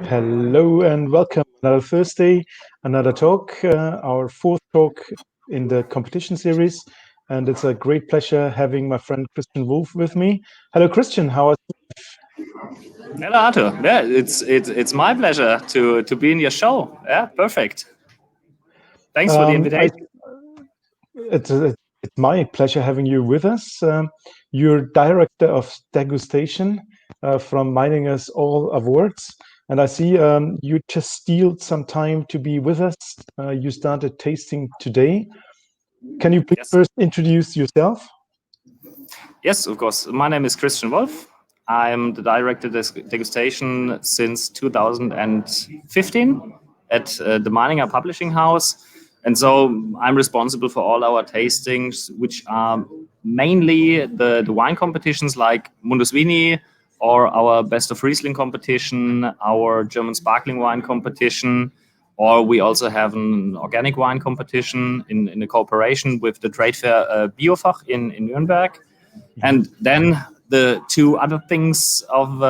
Hello and welcome. Another Thursday, another talk, our fourth talk in the competition series. And it's a great pleasure having my friend Christian Wolf with me. Hello, Christian. How are Hello, Arthur. Yeah, it's my pleasure to be in your show. Yeah, perfect. Thanks for the you? invitation. It's my pleasure having you with us. You're director of degustation from Meiningers All Awards. And I see you just stealed some time to be with us. You started tasting today. Can you please Yes, first introduce yourself? yes, of course. My name is Christian Wolf. I'm the director of degustation since 2015 at the Meininger Publishing House, and so I'm responsible for all our tastings, which are mainly the wine competitions like Mundus Vini or our Best of Riesling competition, our German sparkling wine competition, or we also have an organic wine competition in a cooperation with the trade fair Biofach in Nuremberg. And then the two other things of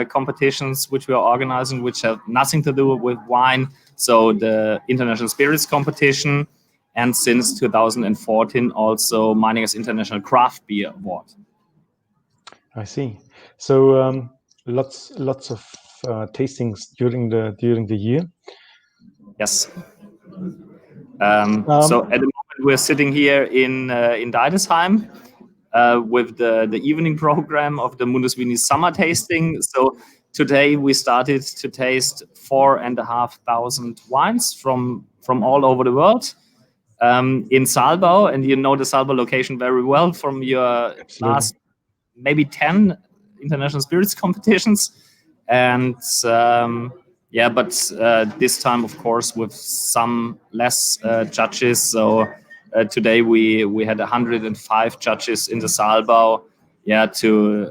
competitions which we are organizing, which have nothing to do with wine. So the International Spirits Competition, and since 2014 also Meiningers International Craft Beer Award. I see. So lots of tastings during the year. Yes. So at the moment we're sitting here in Deidesheim with the evening program of the Mundus summer tasting. So today we started to taste 4,500 wines from all over the world in Saalbau, and you know the Saalbau location very well from your Absolutely. last maybe 10 international spirits competitions. And yeah, but this time, of course, with some less judges. So today we had 105 judges in the Saalbau, yeah, to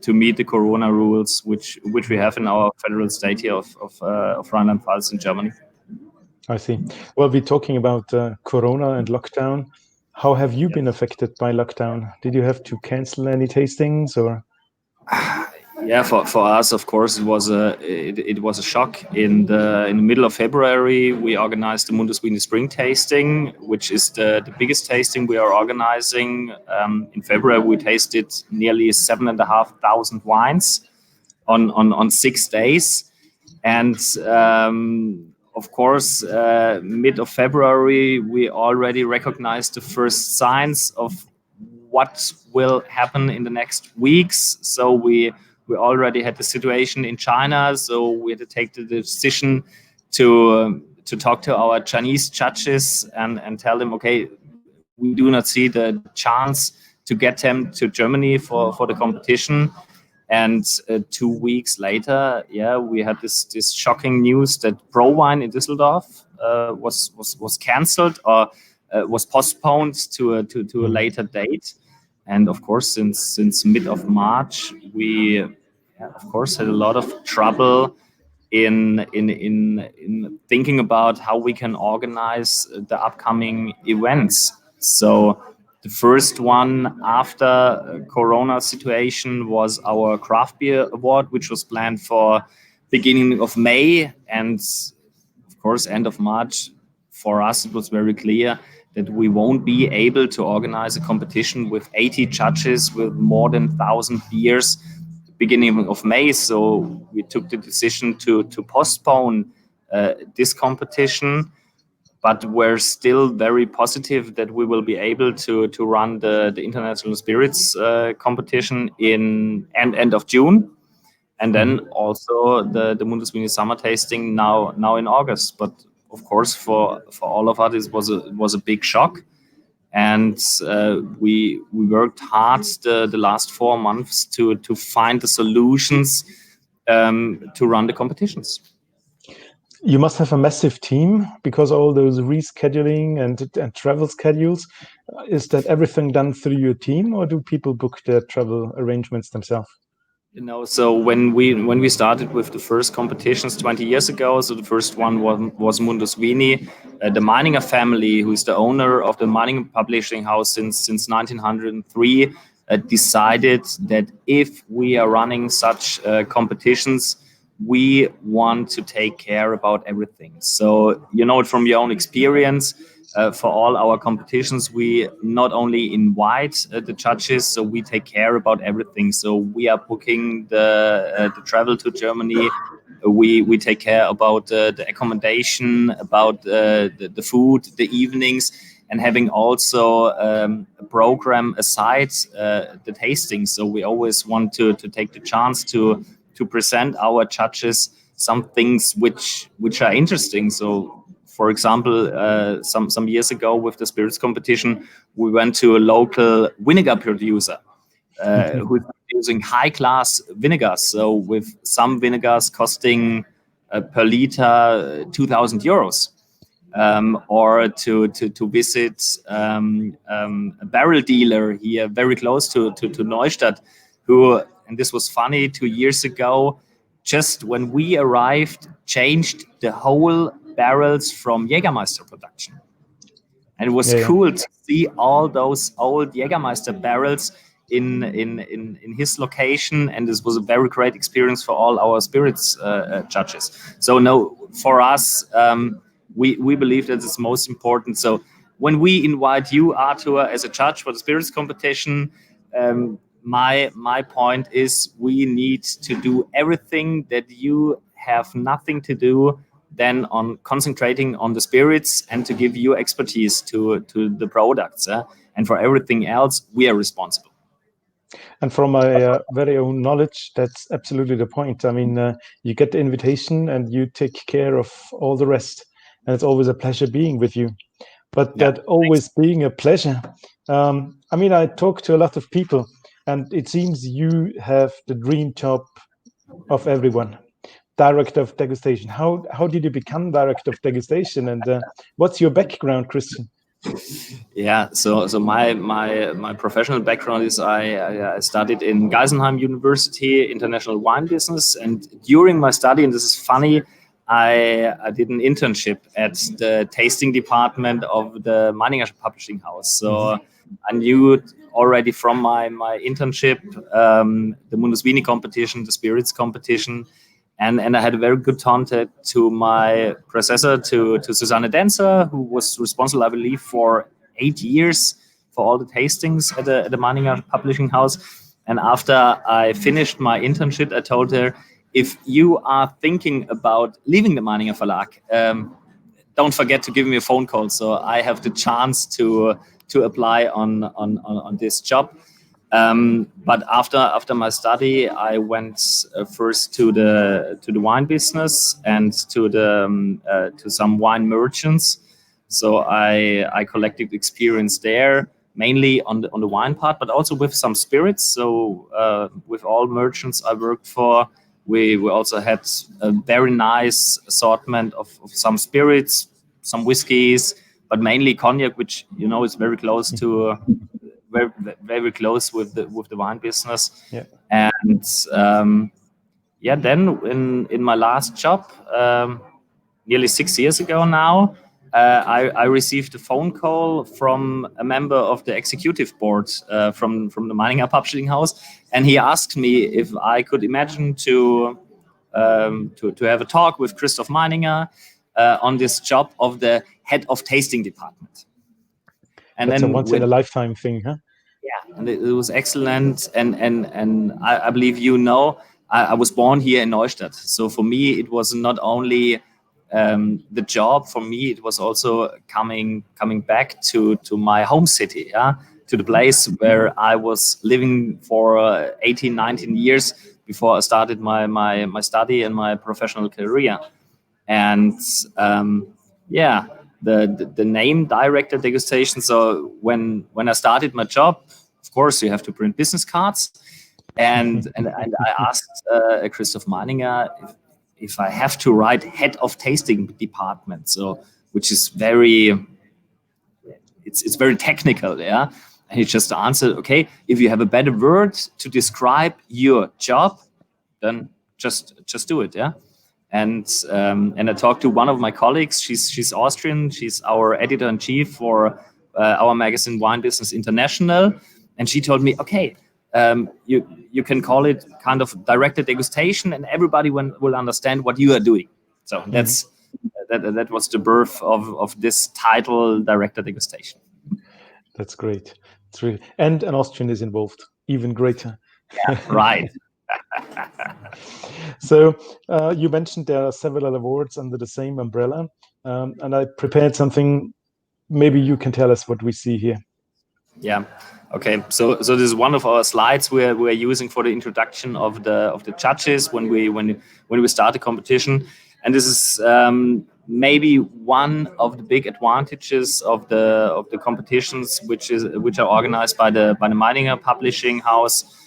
meet the Corona rules, which we have in our federal state here of Rheinland-Pfalz in Germany. I see. Well, we're talking about Corona and lockdown. How have you been affected by lockdown? Did you have to cancel any tastings or? Yeah, for us, of course, it was a shock. In the middle of February, we organized the Mundus Vini Spring Tasting, which is the biggest tasting we are organizing. In February, we tasted nearly 7,500 wines on 6 days, and of course, mid of February, we already recognized the first signs of what will happen in the next weeks. So we already had the situation in China, so we had to take the decision to talk to our Chinese judges and tell them, okay, we do not see the chance to get them to Germany for the competition. And 2 weeks later, yeah, we had this shocking news that Pro Wine in Düsseldorf was cancelled or was postponed to a later date. And of course, since mid of March, we of course had a lot of trouble in thinking about how we can organize the upcoming events. So the first one after Corona situation was our craft beer award, which was planned for beginning of May, and of course end of March. For us, it was very clear that we won't be able to organize a competition with 80 judges with more than 1,000 beers beginning of May. So we took the decision to postpone this competition, but we're still very positive that we will be able to run the International Spirits competition in end of June. And then also the Mundus Vini summer tasting now in August. But of course, for all of us, it was a big shock, and we worked hard the last 4 months to find the solutions to run the competitions. You must have a massive team because all those rescheduling and travel schedules. Is that everything done through your team, or do people book their travel arrangements themselves? So when we started with the first competitions 20 years ago, so the first one was Mundus Vini, the Meininger family, who is the owner of the Meininger Publishing House since 1903, decided that if we are running such competitions, we want to take care about everything. So you know it from your own experience. For all our competitions, we not only invite the judges, so we take care about everything. So we are booking the travel to Germany. We take care about the accommodation, about the food, the evenings, and having also a program aside the tasting. So we always want to take the chance to present our judges some things which are interesting. So, for example, some years ago with the spirits competition, we went to a local vinegar producer who's using high class vinegars. So with some vinegars costing per liter 2,000 euros. Or to visit a barrel dealer here very close to Neustadt, who, and this was funny, 2 years ago, just when we arrived, changed the whole barrels from Jägermeister production. And it was cool to see all those old Jägermeister barrels in his location, and this was a very great experience for all our spirits judges. So no, for us, we believe that it's most important. So when we invite you, Arthur, as a judge for the spirits competition, my point is we need to do everything that you have nothing to do then on concentrating on the spirits and to give you expertise to the products. And for everything else, we are responsible. And from my very own knowledge, that's absolutely the point. I mean, you get the invitation and you take care of all the rest. And it's always a pleasure being with you. But that always being a pleasure, I mean, I talk to a lot of people, and it seems you have the dream job of everyone. Director of degustation. How did you become director of degustation, and what's your background, Christian? Yeah, so my professional background is I studied in Geisenheim University International Wine Business, and during my study, and this is funny, I did an internship at the tasting department of the Meiningers Publishing House. So I knew already from my internship the Mundus competition, the spirits competition. And I had a very good contact to my professor, to Susanne Denzer, who was responsible, I believe, for 8 years for all the tastings at the Meiningers Publishing House. And after I finished my internship, I told her, if you are thinking about leaving the Meininger Verlag, don't forget to give me a phone call, so I have the chance to apply on this job. But after my study, I went first to the wine business and to some wine merchants. So I collected experience there, mainly on the wine part, but also with some spirits. So with all merchants I worked for, we also had a very nice assortment of some spirits, some whiskeys, but mainly cognac, which you know is very close to. Very, very close with the wine business. Yeah. And then in my last job, nearly 6 years ago now, I received a phone call from a member of the executive board from the Meininger Publishing House, and he asked me if I could imagine to have a talk with Christoph Meininger on this job of the head of tasting department. And that's a once-in-a-lifetime thing, huh? Yeah, and it was excellent. And I believe I was born here in Neustadt. So for me, it was not only the job. For me, it was also coming back to my home city, to the place where I was living for 18, 19 years before I started my study and my professional career. And the name director degustation. So when I started my job, of course you have to print business cards, and I asked Christoph Meininger if I have to write head of tasting department. So which is it's very technical, yeah. And he just answered, okay, if you have a better word to describe your job, then just do it, yeah. And I talked to one of my colleagues. She's Austrian. She's our editor-in-chief for our magazine Wine Business International. And she told me, okay, you can call it kind of directed degustation, and everybody will understand what you are doing. So that was the birth of this title, directed degustation. That's great. It's really, and an Austrian is involved, even greater. Yeah, right. So you mentioned there are several awards under the same umbrella, and I prepared something. Maybe you can tell us what we see here. Yeah. Okay. So this is one of our slides we're using for the introduction of the judges when we start the competition, and this is maybe one of the big advantages of the competitions which are organized by the Meininger Publishing House.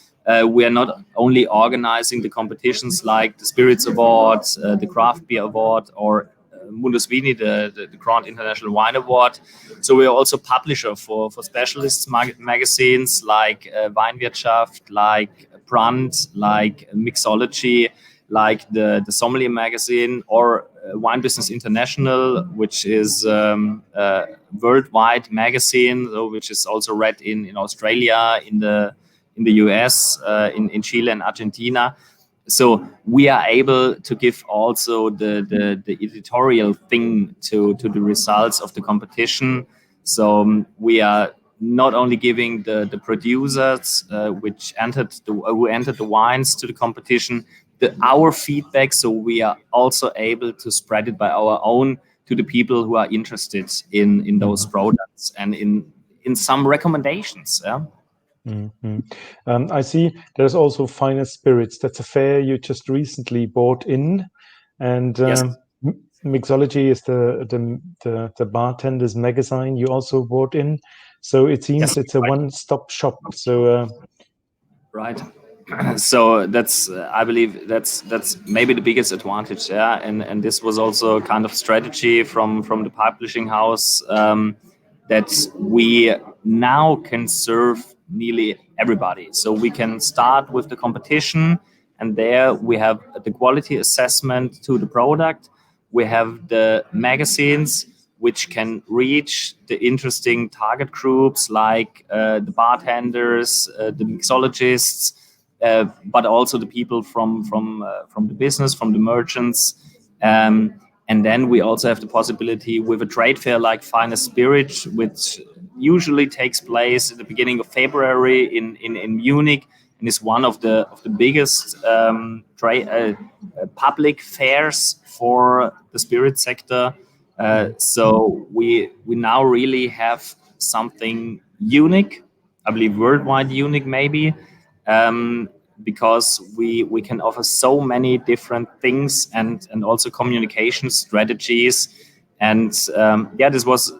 We are not only organizing the competitions like the Spirits Award, the Craft Beer Award, or Mundus Vini, the Grand International Wine Award. So we are also publisher for specialist magazines like Weinwirtschaft, like Brand, like Mixology, like the Sommelier magazine, or Wine Business International, which is a worldwide magazine, which is also read in Australia, in the US, in Chile and Argentina. So we are able to give also the editorial thing to the results of the competition. So we are not only giving the producers who entered the wines to the competition our feedback, so we are also able to spread it by our own to the people who are interested in those products and in some recommendations. Yeah. I see there's also Finest Spirits. That's a fair you just recently bought in, and Yes. Mixology is the bartender's magazine you also bought in. So it seems it's a one-stop shop. So right. So that's I believe that's maybe the biggest advantage. Yeah, and this was also kind of strategy from the publishing house that we now can serve nearly everybody. So we can start with the competition, and there we have the quality assessment to the product. We have the magazines which can reach the interesting target groups like the bartenders, the mixologists, but also the people from the business, from the merchants. And then we also have the possibility with a trade fair like Finest Spirit, which usually takes place at the beginning of February in Munich, and is one of the biggest public fairs for the spirit sector. So we now really have something unique, I believe worldwide unique maybe, because we can offer so many different things and also communication strategies. And this was,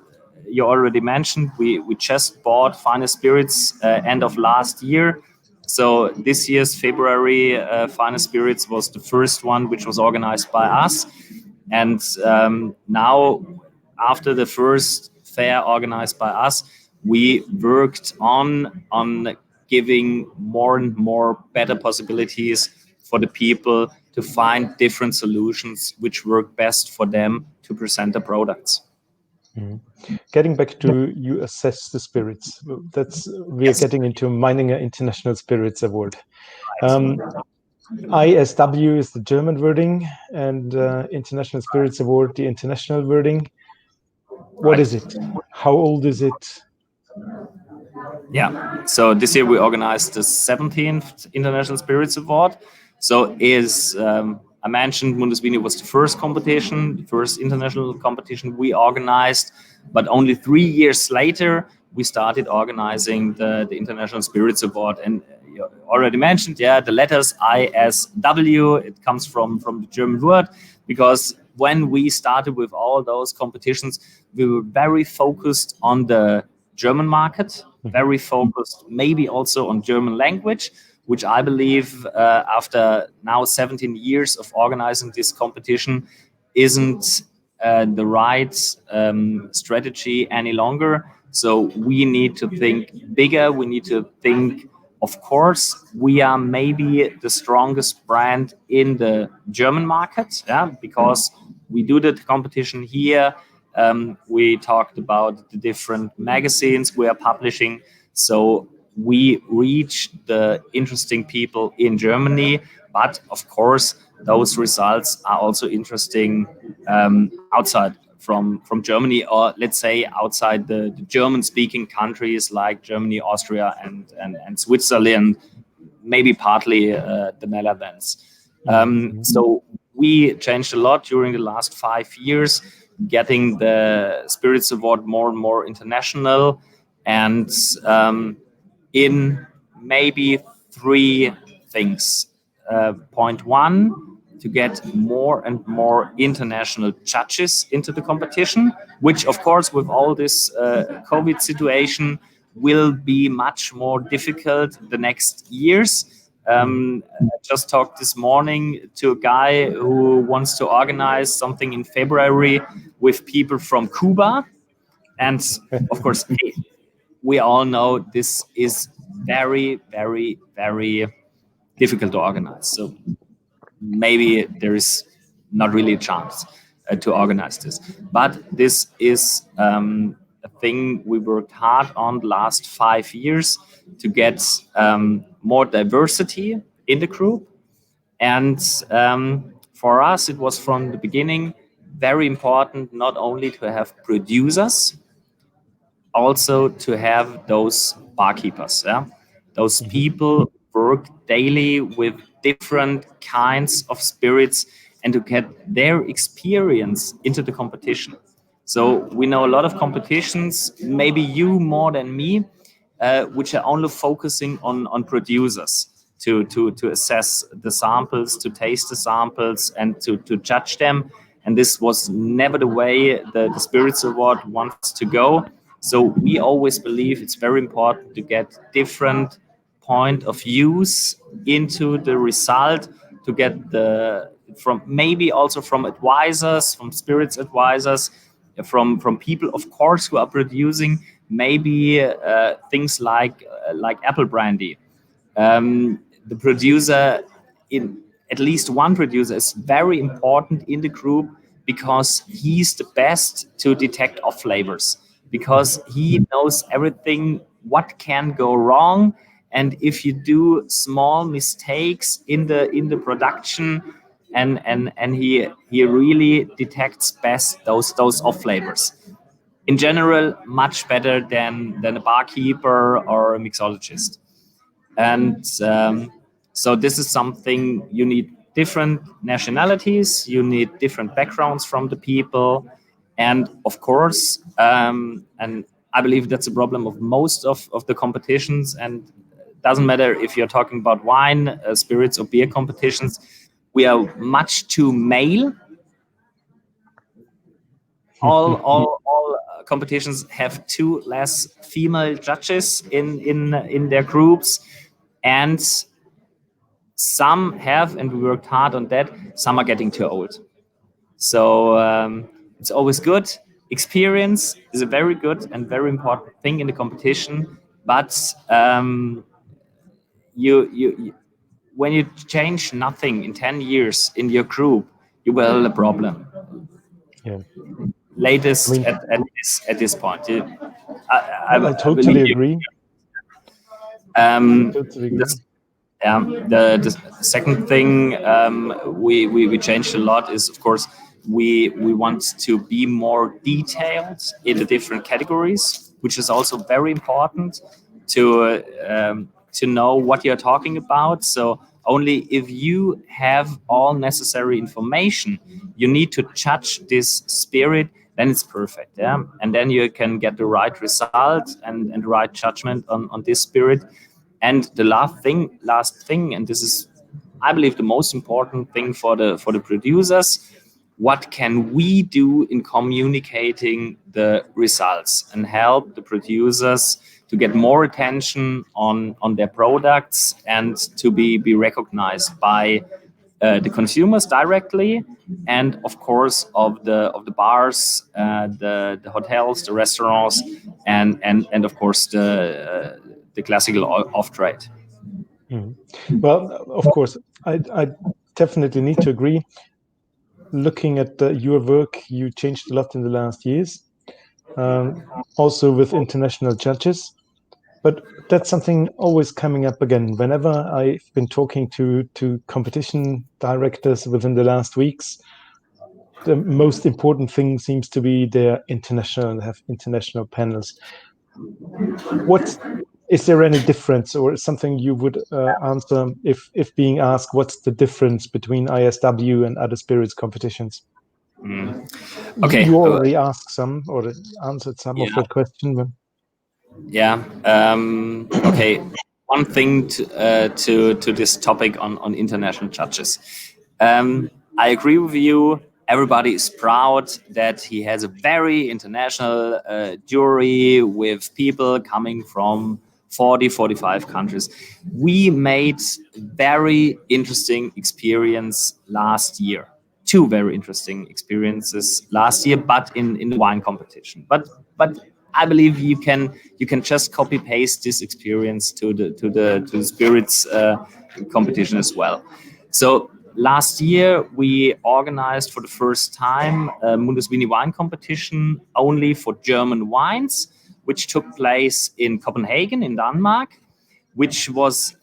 you already mentioned, we just bought Finest Spirits end of last year. So this year's February Finest Spirits was the first one which was organized by us. And now, after the first fair organized by us, we worked on giving more and more better possibilities for the people to find different solutions which work best for them to present the products. Getting back to you assess the spirits, we're getting into Meininger International Spirits Award. ISW is the German wording, and International Spirits Award the international wording. What is it? How old is it? Yeah, so this year we organized the 17th International Spirits Award. So I mentioned Mundus Vini was the first competition, the first international competition we organized, but only 3 years later we started organizing the International Spirits Award. And you already mentioned, the letters ISW, it comes from the German word, because when we started with all those competitions, we were very focused on the German market, very focused maybe also on German language, which I believe after now 17 years of organizing this competition isn't the right strategy any longer. So we need to think bigger. We need to think, of course, we are maybe the strongest brand in the German market, because we do the competition here. We talked about the different magazines we are publishing. So we reach the interesting people in Germany, but of course those results are also interesting outside from Germany, or let's say outside the German-speaking countries like Germany, Austria, and Switzerland, maybe partly the Netherlands. So we changed a lot during the last 5 years, getting the Spirits Award more and more international, and in maybe three things. Point one, to get more and more international judges into the competition, which of course with all this COVID situation will be much more difficult the next years. I just talked this morning to a guy who wants to organize something in February with people from Cuba. And of course, we all know this is very, very, very difficult to organize. So maybe there is not really a chance to organize this. But this is a thing we worked hard on the last 5 years to get more diversity in the group. And for us, it was from the beginning very important not only to have producers, also to have those barkeepers. Yeah? Those people work daily with different kinds of spirits and to get their experience into the competition. So we know a lot of competitions, maybe you more than me, which are only focusing on producers to assess the samples, to taste the samples, and to judge them. And this was never the way the Spirits Award wants to go. So we always believe it's very important to get different point of views into the result, to get from maybe also from advisors, from spirits advisors, from people, of course, who are producing maybe things like apple brandy. The producer, in at least one producer, is very important in the group because he's the best to detect off flavors, because he knows everything what can go wrong, and if you do small mistakes in the production, and he really detects best those off flavors. In general, much better than a barkeeper or a mixologist. And so this is something you need different nationalities, you need different backgrounds from the people. And of course, and I believe that's a problem of most of the competitions, and doesn't matter if you're talking about wine, spirits or beer competitions, we are much too male. All competitions have too less female judges in their groups, and some have, and we worked hard on that, some are getting too old. So it's always good. Experience is a very good and very important thing in the competition, but you when you change nothing in 10 years in your group, you will have a problem. Yeah. Latest, I mean, at this point. I totally agree. Totally agree. The second thing we changed a lot is, of course, we want to be more detailed in the different categories, which is also very important to know what you're talking about. So only if you have all necessary information, you need to judge this spirit, then it's perfect. Yeah, and then you can get the right result and the right judgment on this spirit. And the last thing, and this is, I believe, the most important thing for the producers: what can we do in communicating the results and help the producers to get more attention on their products and to be recognized by the consumers directly, and of course of the bars, the hotels, the restaurants, and of course the classical off trade. Well, of course, I definitely need to agree. Looking at your work, you changed a lot in the last years, also with international judges. But that's something always coming up again. Whenever I've been talking to competition directors within the last weeks, the most important thing seems to be they're international and have international panels. What is there any difference, or something you would answer if being asked what's the difference between ISW and other spirits competitions? Okay. You already asked some or answered some of Yeah. that question. But... Yeah. Okay. One thing to this topic on international judges. I agree with you. Everybody is proud that he has a very international jury with people coming from 40, 45 countries. We made very interesting experience last year. Two very interesting experiences last year, but in the wine competition. But I believe you can just copy paste this experience to the spirits competition as well. So last year we organized for the first time a Mundusvini wine competition only for German wines, which took place in Copenhagen in Denmark, which was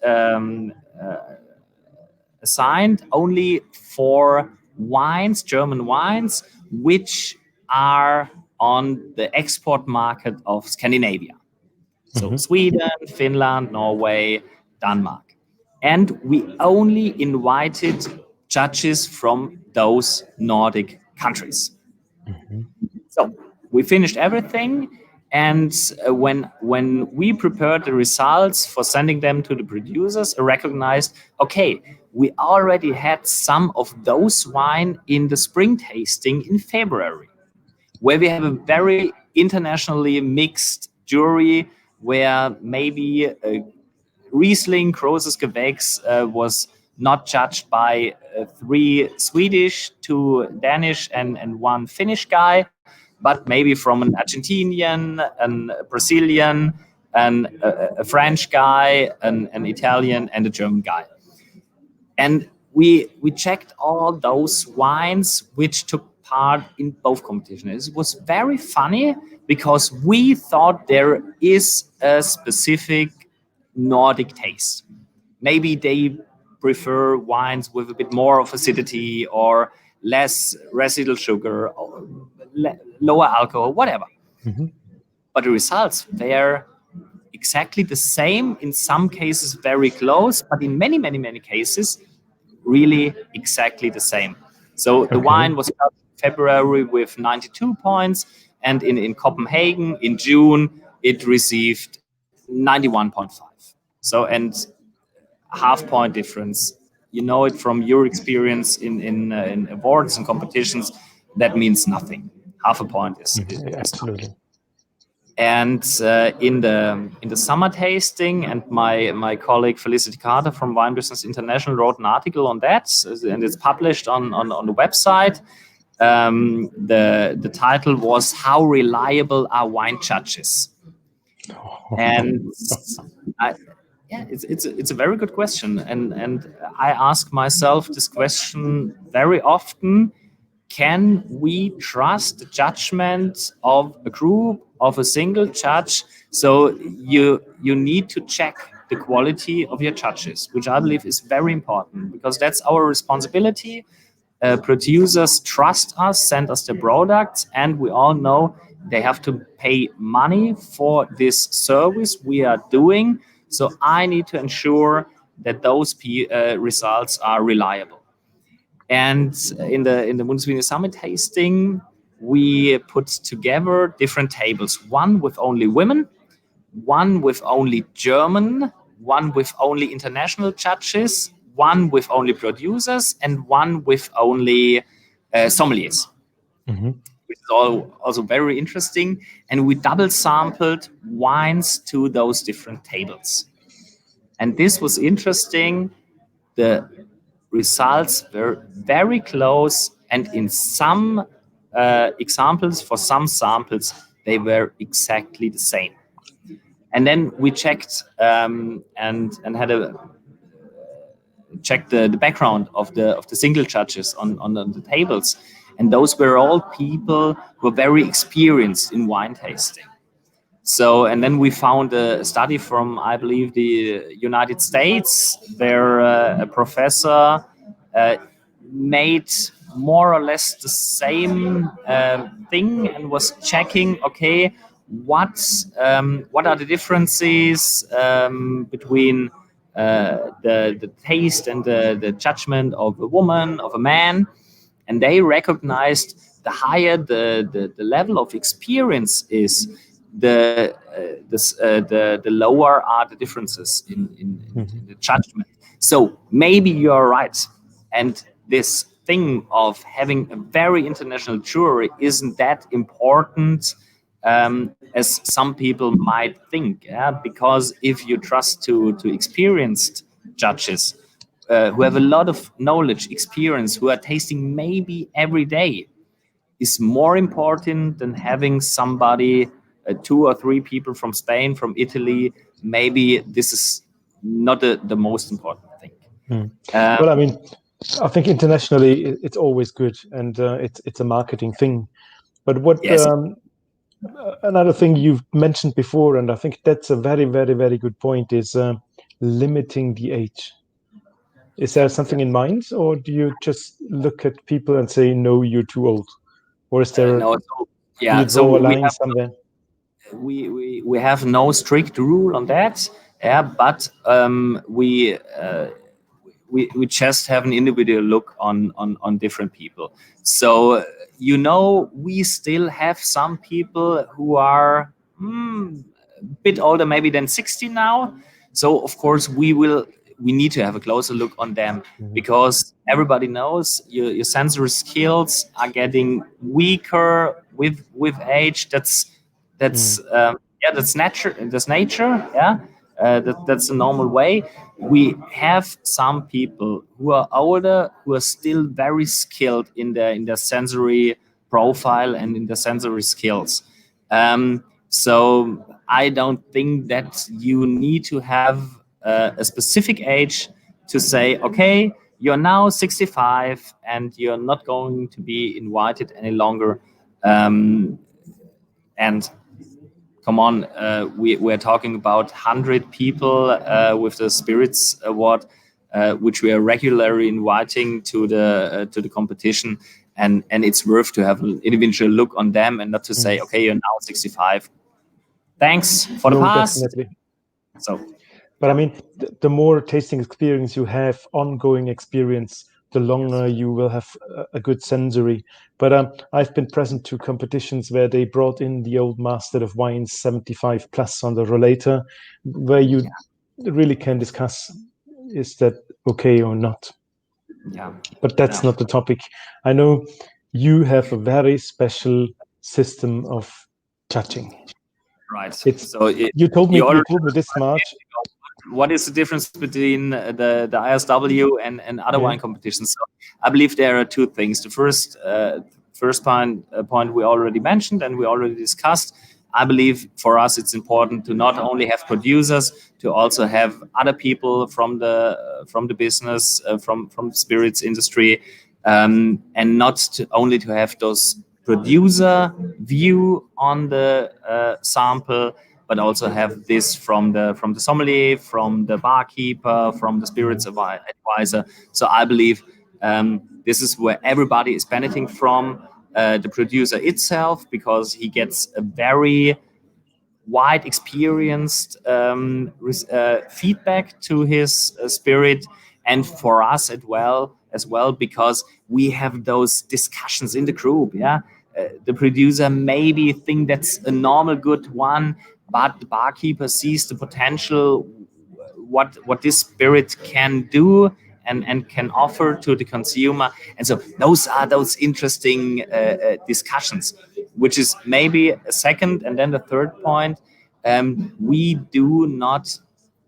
assigned only for wines, German wines, which are on the export market of Scandinavia. So Sweden, Finland, Norway, Denmark. And we only invited judges from those Nordic countries. So we finished everything. And when we prepared the results for sending them to the producers, I recognized, okay, we already had some of those wine in the spring tasting in February, where we have a very internationally mixed jury, where maybe Riesling, Grosses Gewächs was not judged by 3 Swedish, 2 Danish, and 1 Finnish guy, but maybe from an Argentinian, a Brazilian, and a French guy, an Italian, and a German guy. And we checked all those wines which took part in both competitions. It was very funny because we thought there is a specific Nordic taste. Maybe they prefer wines with a bit more of acidity or less residual sugar, or lower alcohol, whatever. But the results were exactly the same, in some cases very close, but in many, many, many cases, really exactly the same. So the wine was out in February with 92 points, and in Copenhagen in June, it received 91.5. So, and half point difference. You know it from your experience in awards and competitions. That means nothing. Half a point is absolutely. And in the summer tasting, and my colleague Felicity Carter from Wine Business International wrote an article on that, and it's published on the website. The title was "How Reliable Are Wine Judges?" And it's a very good question, and I ask myself this question very often. Can we trust the judgment of a group, of a single judge? So you need to check the quality of your judges, which I believe is very important, because that's our responsibility. Producers trust us, send us the products, and we all know they have to pay money for this service we are doing. So I need to ensure that those results are reliable. And in the Mundusvini Summit tasting, we put together different tables: one with only women, one with only German, one with only international judges, one with only producers, and one with only sommeliers. Which is also very interesting. And we double sampled wines to those different tables. And this was interesting. The results were very close, and in some examples, for some samples, they were exactly the same. And then we checked and had checked the background of the single judges on the tables, and those were all people who were very experienced in wine tasting. So, and then we found a study from, I believe, the United States. There, a professor uh, made more or less the same thing and was checking, okay, what are the differences between the taste and the judgment of a woman, of a man, and they recognized the higher the level of experience is, the lower are the differences in the judgment. So maybe you're right, and this thing of having a very international jury isn't that important as some people might think, yeah? Because if you trust to experienced judges who have a lot of knowledge, experience, who are tasting maybe every day, is more important than having somebody, two or three people from Spain, from Italy. Maybe this is not the most important thing. Well, I mean, I think internationally it's always good, and it's a marketing thing. But what Yes. another thing you've mentioned before, and I think that's a very, very, very good point, is limiting the age. Is there something in mind, or do you just look at people and say, no, you're too old? Or is there, No. do you Yeah. So draw a line somewhere? we have no strict rule on that. Yeah, but we just have an individual look on different people. So we still have some people who are a bit older, maybe than 60 now. So of course we need to have a closer look on them, because everybody knows your sensory skills are getting weaker with age. That's nature. That's nature. Yeah, that's a normal way. We have some people who are older who are still very skilled in their sensory profile and in the sensory skills. So I don't think that you need to have a specific age to say, okay, you're now 65 and you're not going to be invited any longer. And come on, we're talking about 100 people with the Spirits Award, which we are regularly inviting to the competition, and it's worth to have an individual look on them and not to say, okay, you're now 65. Thanks for the No, past. definitely. So, But I mean, the more tasting experience you have, ongoing experience, the longer you will have a good sensory. But I've been present to competitions where they brought in the old master of wines, 75 plus on the rollator, where you really can discuss, is that okay or not? yeah. But that's not the topic. I know you have a very special system of judging. Right. It's So you told me already this March. what is the difference between the ISW and other Yeah. wine competitions? So I believe there are two things. The first point we already mentioned and we already discussed. I believe for us it's important to not only have producers, to also have other people from the business, from the spirits industry, and not only to have those producer view on the sample, but also have this from the sommelier, from the barkeeper, from the spirits advisor. So I believe this is where everybody is benefiting from. The producer itself, because he gets a very wide experienced feedback to his spirit, and for us as well, because we have those discussions in the group. Yeah, the producer maybe think that's a normal good one, but the barkeeper sees the potential, what this spirit can do and can offer to the consumer. And so those are those interesting discussions, which is maybe a second. And then the third point, we do not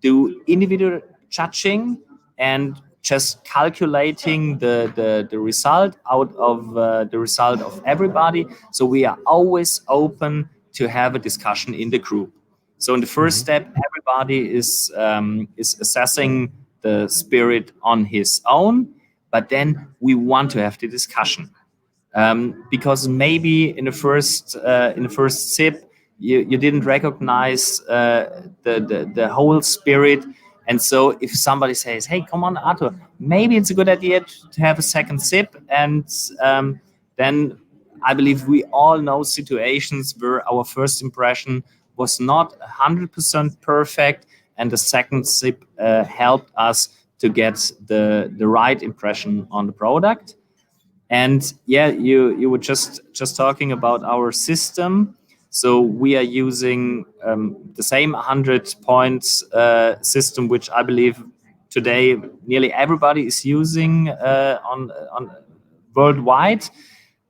do individual judging and just calculating the result out of the result of everybody. So we are always open to have a discussion in the group. So in the first step, everybody is assessing the spirit on his own, but then we want to have the discussion, because maybe in the first sip, you didn't recognize the whole spirit. And so if somebody says, hey, come on, Arthur, maybe it's a good idea to have a second sip, and then I believe we all know situations where our first impression was not 100% perfect, and the second sip helped us to get the right impression on the product. And yeah, you were just talking about our system. So we are using the same 100 points system, which I believe today nearly everybody is using on worldwide.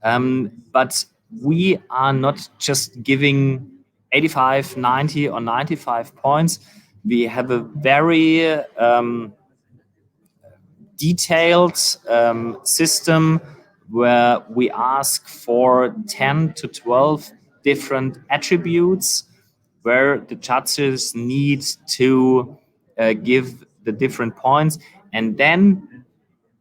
But we are not just giving 85, 90, or 95 points. We have a very detailed system where we ask for 10 to 12 different attributes where the judges need to give the different points, and then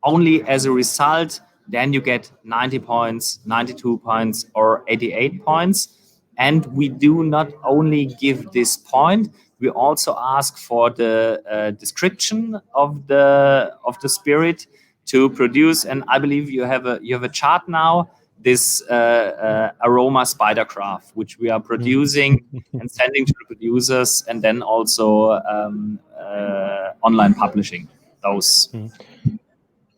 only as a result then you get 90 points, 92 points, or 88 points. And we do not only give this point, we also ask for the description of the spirit to produce. And I believe you have a chart now, this aroma spider graph, which we are producing and sending to the producers, and then also online publishing those.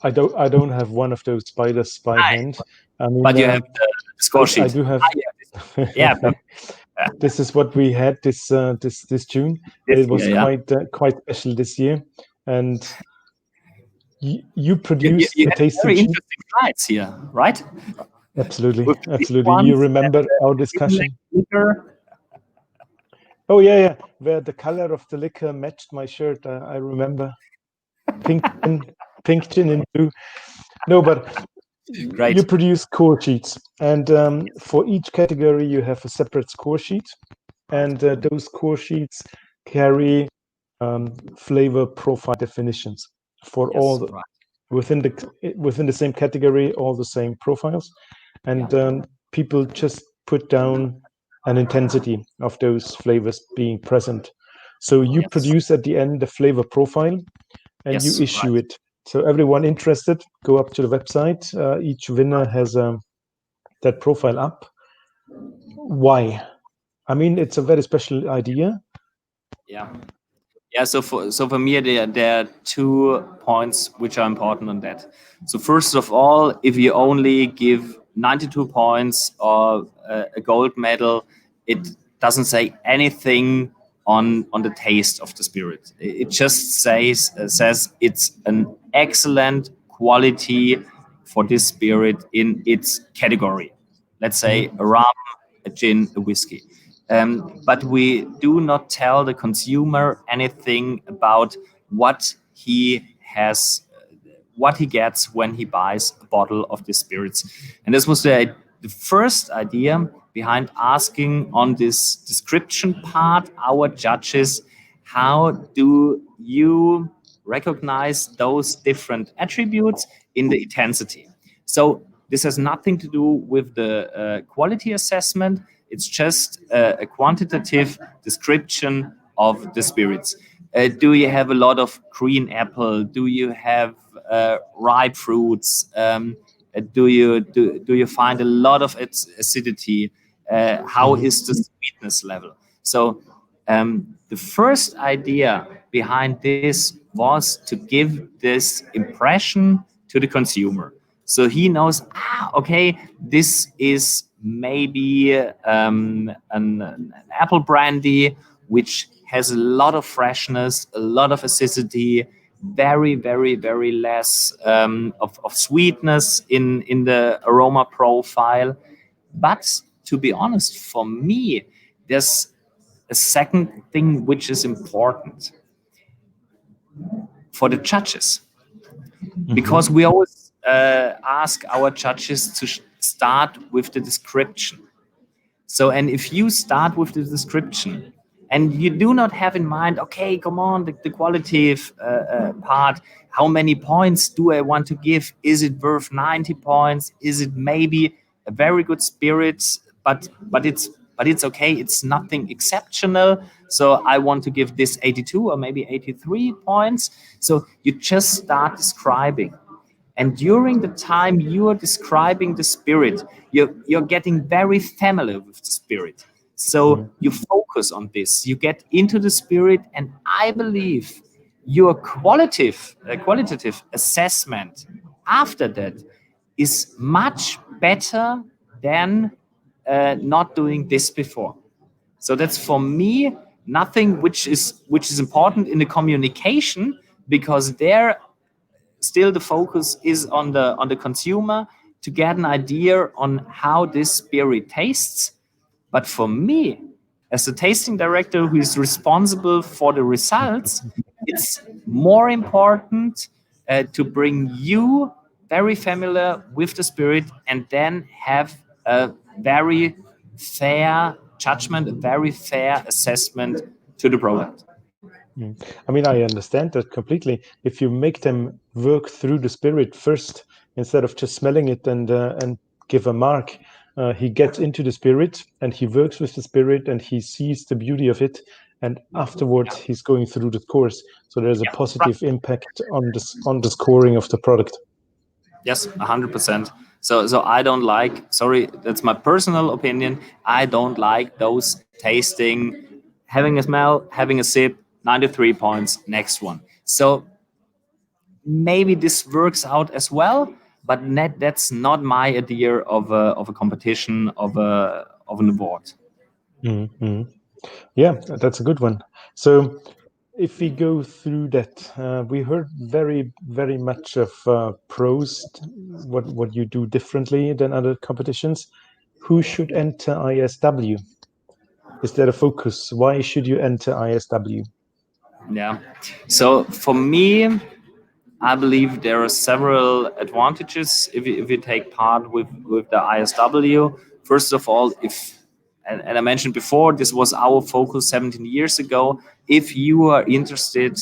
I don't have one of those spiders by hand. I mean, but you have the score sheet. I do have. Yeah. This is what we had this June. It was quite special this year, and you produced you a tasting very sheet. interesting slides here, right? Absolutely. You remember our discussion? Oh yeah. Where the color of the liquor matched my shirt. I remember. Pink gin and blue. No, but Great. You produce score sheets, and for each category you have a separate score sheet, and those score sheets carry flavor profile definitions for all within the same category, all the same profiles, and people just put down an intensity of those flavors being present. So you produce at the end the flavor profile, and you issue it. So everyone interested, go up to the website. Each winner has that profile up. Why? I mean, it's a very special idea. Yeah. So for me, there are 2 points which are important on that. So first of all, if you only give 92 points or a gold medal, it doesn't say anything on the taste of the spirit. It just says it's an excellent quality for this spirit in its category. Let's say a rum, a gin, a whiskey. But we do not tell the consumer anything about what he has, what he gets when he buys a bottle of the spirits. And this was the first idea behind asking on this description part our judges, how do you recognize those different attributes in the intensity? So this has nothing to do with the quality assessment. It's just a quantitative description of the spirits. Do you have a lot of green apple? Do you have ripe fruits? Do you find a lot of acidity? How is the sweetness level? So the first idea behind this was to give this impression to the consumer. So he knows, okay, this is maybe an apple brandy, which has a lot of freshness, a lot of acidity, very, very, very less of sweetness in the aroma profile. But to be honest, for me, there's a second thing which is important for the judges, because we always ask our judges to start with the description. So, and if you start with the description and you do not have in mind, okay, come on, the qualitative part, how many points do I want to give? Is it worth 90 points? Is it maybe a very good spirit, but it's but it's okay. It's nothing exceptional. So I want to give this 82 or maybe 83 points. So you just start describing. And during the time you are describing the spirit, you're getting very familiar with the spirit. So you focus on this, you get into the spirit, and I believe your qualitative assessment after that is much better than not doing this before. So that's for me nothing which is important in the communication, because there still the focus is on the consumer to get an idea on how this spirit tastes. But for me, as a tasting director who is responsible for the results, it's more important to bring you very familiar with the spirit, and then have a very fair judgment, a very fair assessment to the product. I mean, I understand that completely. If you make them work through the spirit first, instead of just smelling it and give a mark, he gets into the spirit and he works with the spirit and he sees the beauty of it. And afterwards, he's going through the course. So there's a positive impact on the scoring of the product. Yes, 100%. So I don't like. Sorry, that's my personal opinion. I don't like those tasting, having a smell, having a sip, 93 points, next one. So maybe this works out as well, but that's not my idea of a competition, of an award. Mm-hmm. Yeah, that's a good one. So if we go through that, we heard very much of pros, what you do differently than other competitions. Who should enter ISW? Is there a focus? Why should you enter ISW? Yeah. So for me, I believe there are several advantages if you take part with the ISW. First of all, and I mentioned before, this was our focus 17 years ago. If you are interested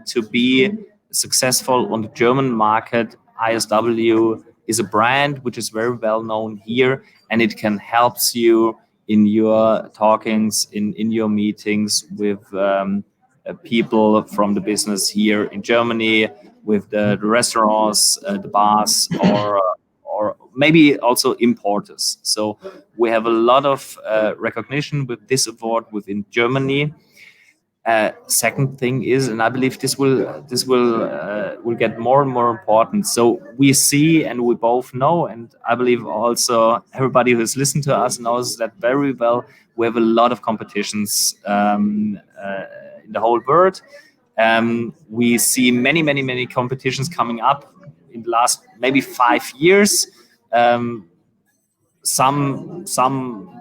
to be successful on the German market, ISW is a brand which is very well known here, and it can help you in your talkings, in your meetings with people from the business here in Germany, with the restaurants, the bars, or maybe also importers. So we have a lot of recognition with this award within Germany. Second thing is, and I believe this will get more and more important. So we see and we both know, and I believe also everybody who's listened to us knows that very well. We have a lot of competitions in the whole world. We see many competitions coming up in the last maybe 5 years. Some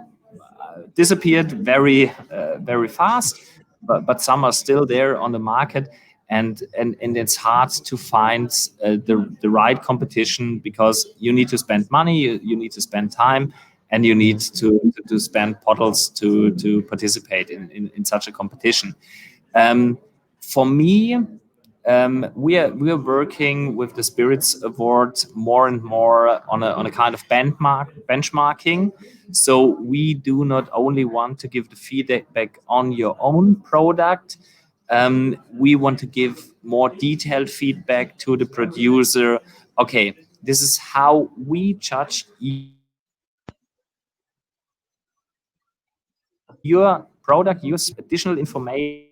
disappeared very fast, but some are still there on the market, and it's hard to find the right competition, because you need to spend money, you need to spend time, and you need to spend bottles to participate in such a competition. For me, we are working with the Spirits Award more and more on a kind of benchmarking. So we do not only want to give the feedback on your own product. We want to give more detailed feedback to the producer. Okay, this is how we judge your product, your additional information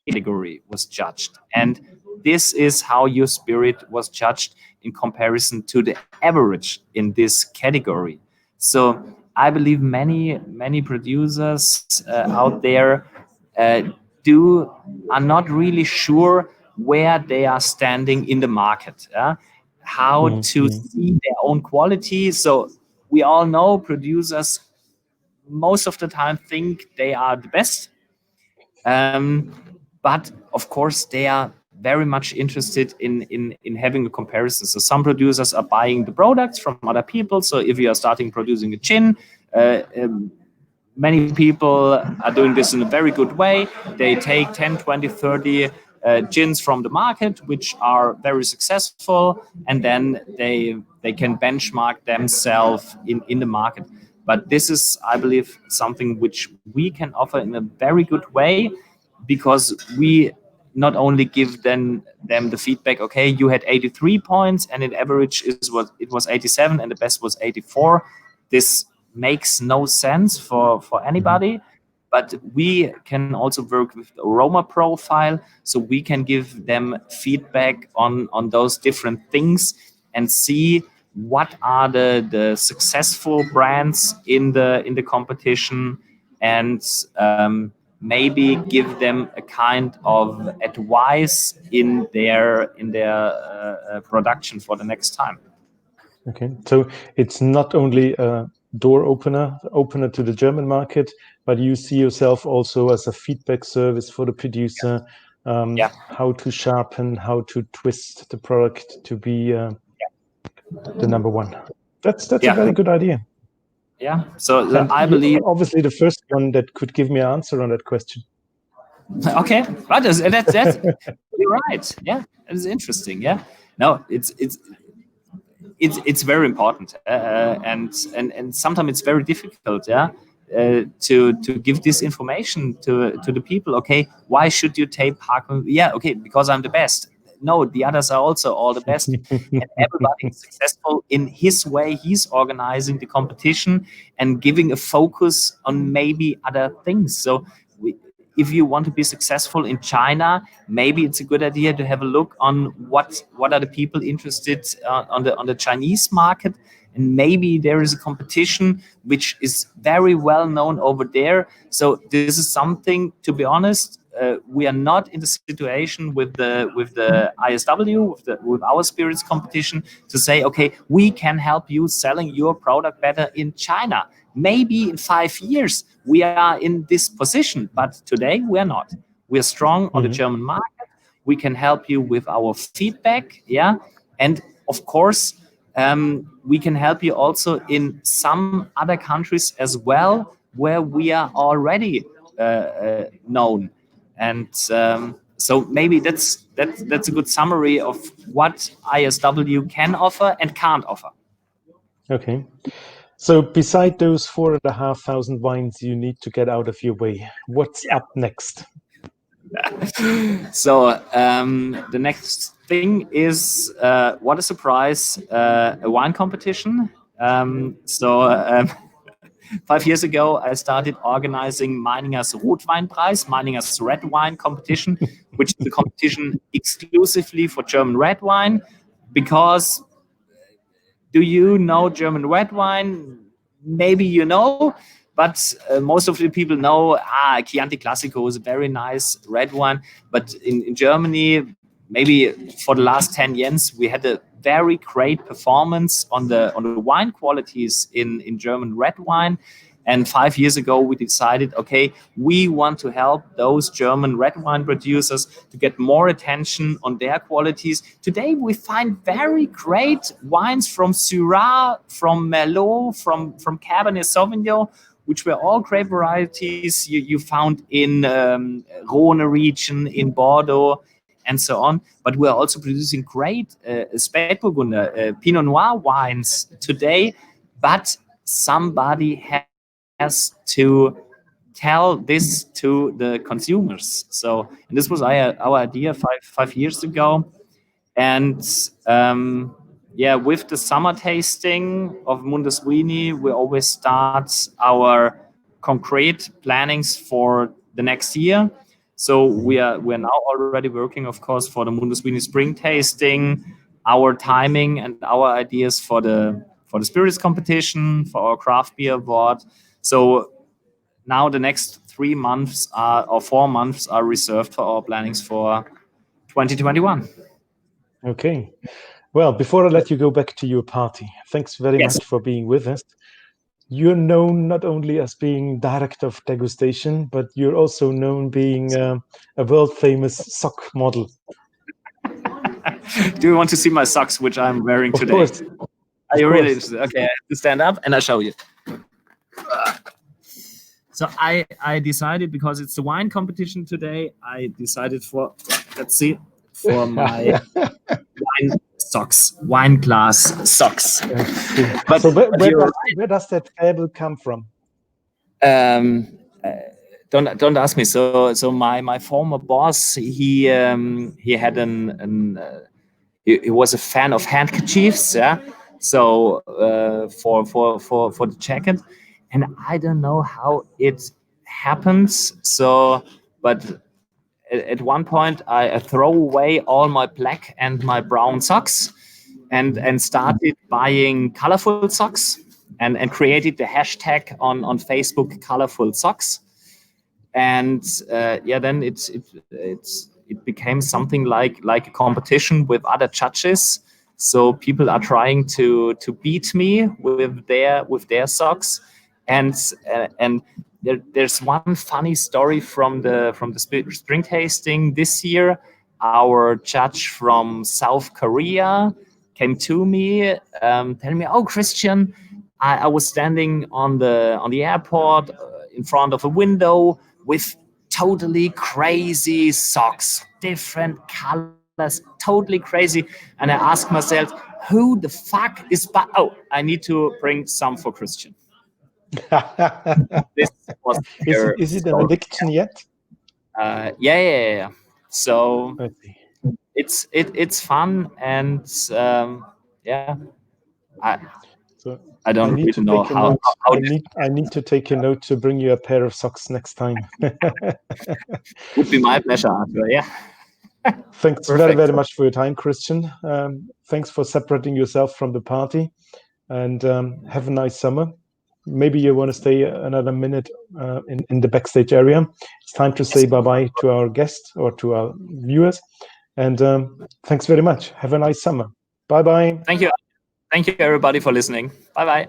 category was judged. And this is how your spirit was judged in comparison to the average in this category. So I believe many producers out there uh, do are not really sure where they are standing in the market, how to see their own quality. So we all know producers most of the time think they are the best. Um, but of course, they are very much interested in having a comparison. So some producers are buying the products from other people. So if you are starting producing a gin, many people are doing this in a very good way. They take 10, 20, 30 gins from the market, which are very successful, and then they can benchmark themselves in the market. But this is, I believe, something which we can offer in a very good way, because we not only give them the feedback, okay, you had 83 points and in average it was 87 and the best was 84. This makes no sense for anybody. But we can also work with the aroma profile, so we can give them feedback on those different things and see what are the successful brands in the competition, and maybe give them a kind of advice in their production for the next time. Okay, so it's not only a door opener to the German market, but you see yourself also as a feedback service for the producer, how to sharpen, how to twist the product to be the number one. That's a very good idea. Yeah, so And I believe obviously the first one that could give me an answer on that question. Okay, but that's you're right. Yeah, it's interesting. Yeah, no, it's very important, and sometimes it's very difficult. Yeah, to give this information to the people. Okay, why should you take part? Yeah, okay, because I'm the best. No, the others are also all the best, and everybody is successful in his way. He's organizing the competition and giving a focus on maybe other things. So if you want to be successful in China, maybe it's a good idea to have a look on what are the people interested on the Chinese market, and maybe there is a competition which is very well known over there. So this is something, to be honest, we are not in the situation with the ISW, with our spirits competition, to say, okay, we can help you selling your product better in China. Maybe in 5 years we are in this position, but today we are not. We are strong on the German market. We can help you with our feedback, yeah, and of course we can help you also in some other countries as well, where we are already known. And so maybe that's a good summary of what ISW can offer and can't offer. Okay. So beside those 4,500 wines you need to get out of your way, what's up next? So the next thing is, what a surprise, a wine competition. 5 years ago, I started organizing Meiningers Rotweinpreis, Meiningers red wine competition, which is a competition exclusively for German red wine. Because, do you know German red wine? Maybe you know, but most of the people know Chianti Classico is a very nice red wine. But in Germany, maybe for the last 10 years, we had a very great performance on the wine qualities in German red wine. And 5 years ago, we decided, okay, we want to help those German red wine producers to get more attention on their qualities. Today, we find very great wines from Syrah, from Merlot, from Cabernet Sauvignon, which were all great varieties you found in Rhone region, in Bordeaux, and so on. But we're also producing great Spätburgunder, Pinot Noir wines today. But somebody has to tell this to the consumers. So, and this was our idea five years ago. And with the summer tasting of Munduswini, we always start our concrete plannings for the next year. So we're now already working, of course, for the Munduswini spring tasting, our timing and our ideas for the spirits competition, for our craft beer award. So now the next 3 months or 4 months are reserved for our plannings for 2021. Okay. Well, before I let you go back to your party, thanks very much for being with us. You're known not only as being director of degustation, but you're also known being a world-famous sock model. Do you want to see my socks, which I'm wearing today? Of course. Are you really interested? Okay, I have to stand up and I'll show you. So I decided, because it's the wine competition today, I decided for Let's see, for my wine glass socks. But so where does that fable come from? Don't ask me. So my former boss, he had he was a fan of handkerchiefs, yeah. So for the jacket, and I don't know how it happens. So, but at one point I throw away all my black and my brown socks, and started buying colorful socks, and created the hashtag on Facebook, colorful socks. And then it became something like a competition with other judges. So people are trying to beat me with their socks, and there's one funny story from the spring tasting this year. Our judge from South Korea came to me, telling me, "Oh, Christian, I was standing on the airport in front of a window with totally crazy socks, different colors, totally crazy." And I asked myself, who the fuck is I need to bring some for Christian. This was is it an addiction yet? Yeah. So it's fun, and yeah. I don't really know how I need to take a note to bring you a pair of socks next time. Would be my pleasure, Arthur. Yeah. Thanks very much for your time, Christian. Thanks for separating yourself from the party, and have a nice summer. Maybe you want to stay another minute in the backstage area. It's time to say bye-bye to our guests or to our viewers. And thanks very much. Have a nice summer. Bye-bye. Thank you. Thank you, everybody, for listening. Bye-bye.